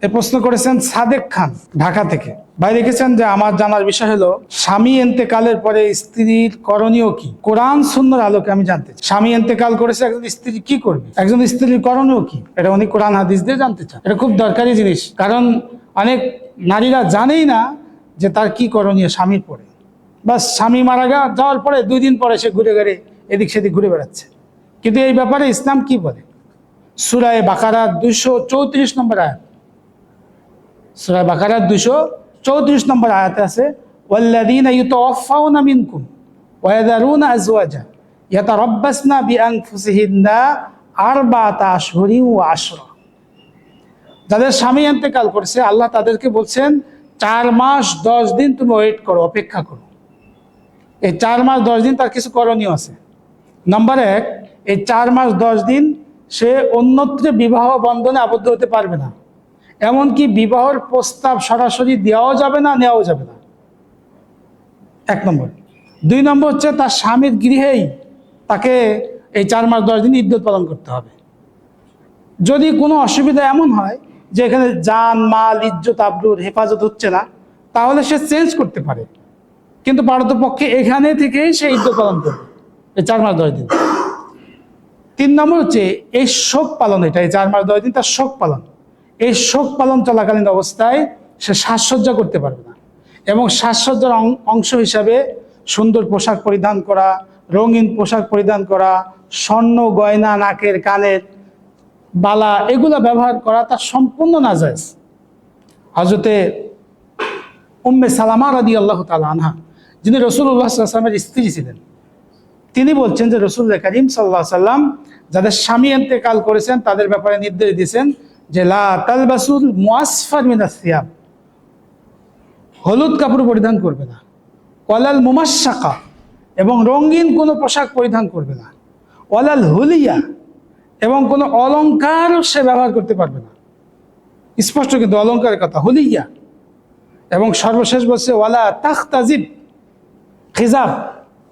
এ প্রশ্ন করেছেন সাদেক খান ঢাকা থেকে। ভাই লিখেছেন যে আমার জানার বিষয় হলো স্বামী ইন্তেকালের পরে স্ত্রীর করণীয় কি, কোরআন সুন্নাহর আলোকে আমি জানতে চাই। স্বামী ইন্তেকাল করেছে, একজন স্ত্রী কি করবে, একজন স্ত্রীর করণীয় কি, এটা উনি কোরআন হাদিস দিয়ে জানতে চান। এটা খুব দরকারি জিনিস, কারণ অনেক নারীরা জানেই না যে তার কি করণীয় স্বামীর পরে। বাস স্বামী মারা যাওয়ার পরে 2 দিন পরে সে ঘুরে ঘুরে এদিক সেদিক ঘুরে বেড়াচ্ছে। কিন্তু এই ব্যাপারে ইসলাম কি বলে? সূরা বাকারা 234 নম্বর আয়াত, সূরা বাকারা 234 নম্বর আয়াতে আছে ওয়াল্লাযীনা ইউতাওয়াফাউনা মিনকুম ওয়া ইয়াযারুনা আযওয়াজা ইয়াতারাব্বাসনা বিআনফুসিহিন্না আরবাআতা আশহুরিন ওয়া আশরা। যাদের স্বামী ইন্তেকাল করেছে আল্লাহ তাদেরকে বলছেন 4 মাস 10 দিন তুমি ওয়েট করো, অপেক্ষা করো। এই 4 মাস 10 দিন তার কিছু করণীয় আছে। নাম্বার 1, এই 4 মাস 10 দিন সে অন্যত্র বিবাহ বন্ধনে আবদ্ধ হতে পারবে না, এমনকি বিবাহের প্রস্তাব সরাসরি দেওয়াও যাবে না, নেওয়াও যাবে না। 1 নম্বর। 2 নম্বর হচ্ছে তার স্বামীর গৃহেই তাকে এই 4 মাস 10 দিন ইদ্যত পালন করতে হবে। যদি কোনো অসুবিধা এমন হয় যে এখানে জান মাল ইজ্জত আবরুর হেফাজত হচ্ছে না, তাহলে সে চেঞ্জ করতে পারে, কিন্তু পারতপক্ষে এখানে থেকেই সে ইদ্যত পালন করবে এই 4 মাস 10 দিন। 3 নম্বর হচ্ছে এই শোক পালন, এটা এই 4 মাস 10 দিন তার শোক পালন। এই শোক পালন চলাকালীন অবস্থায় সে সাজসজ্জা করতে পারবে না, এবং সাজসজ্জার অংশ হিসাবে সুন্দর পোশাক পরিধান করা, রঙিন পোশাক পরিধান করা, স্বর্ণ গয়না, নাকের কানের বালা, এগুলো ব্যবহার করা তার সম্পূর্ণ নাজায়েজ। হযরতে উম্মে সালামা রাদিয়াল্লাহু তাআলা আনহা, যিনি রাসূলুল্লাহ সাল্লাল্লাহু আলাইহি ওয়াসাল্লামের স্ত্রী ছিলেন, তিনি বলছেন যে রাসূলুল্লাহ কারীম সাল্লাল্লাহু আলাইহি ওয়াসাল্লাম যাদের স্বামী ইন্তেকাল করেছেন তাদের ব্যাপারে নির্দেশ দিয়েছেন যে লা তালবাসুল মুআসফার মিনাস সিয়াব, হলুদ কাপড় পরিধান করবে না, ওয়ালাল মুমাশশাকা, এবং রঙিন কোনো পোশাক পরিধান করবে না, ওয়ালাল হুলিয়া, এবং কোনো অলংকার সে ব্যবহার করতে পারবে না। স্পষ্ট কিন্তু অলংকারের কথা, হুলিয়া। এবং সর্বশেষ বলছে ওয়ালা তাখতাজিব, খিজাব,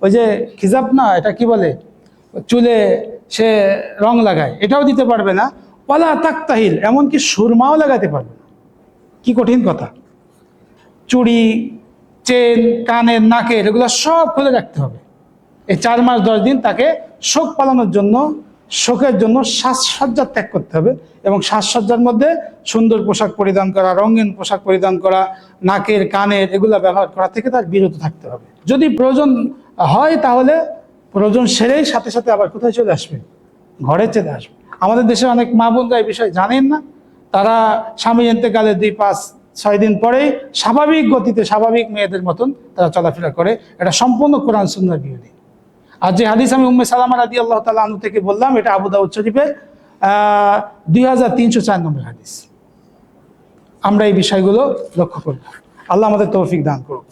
ওই যে খিজাব না, এটা কি বলে, চুলে সে রং লাগায়, এটাও দিতে পারবে না। ওয়ালা তাকতাহিল, এমনকি সুরমাও লাগাতে পারবে না। কি কঠিন কথা! চুড়ি, চেন, কানের, নাকের, এগুলো সব খুলে রাখতে হবে। এই 4 মাস 10 দিন তাকে শোক পালনের জন্য, শোকের জন্য সাজসজ্জা ত্যাগ করতে হবে, এবং সাজসজ্জার মধ্যে সুন্দর পোশাক পরিধান করা, রঙিন পোশাক পরিধান করা, নাকের কানের এগুলো ব্যবহার করা থেকে তার বিরত থাকতে হবে। যদি প্রয়োজন হয় তাহলে প্রয়োজন সেরেই সাথে সাথে আবার কোথায় চলে আসবে, ঘরে চলে আসবে। আমাদের দেশে অনেক মা বোনরা এই বিষয় জানেন না, তারা স্বামী ইন্তেকালের 2-5-6 দিন পরেই স্বাভাবিক গতিতে স্বাভাবিক মেয়েদের মতন তারা চলাফেরা করে। এটা সম্পূর্ণ কোরআন সুন্নাহর বিরোধী। আর যে হাদিস আমি উম্মে সালামা রাদিয়াল্লাহু তাআলা আনহা থেকে বললাম, এটা আবু দাউদ শরীফের 2304 নম্বর হাদিস। আমরা এই বিষয়গুলো লক্ষ্য করব। আল্লাহ আমাদের তৌফিক দান করুন।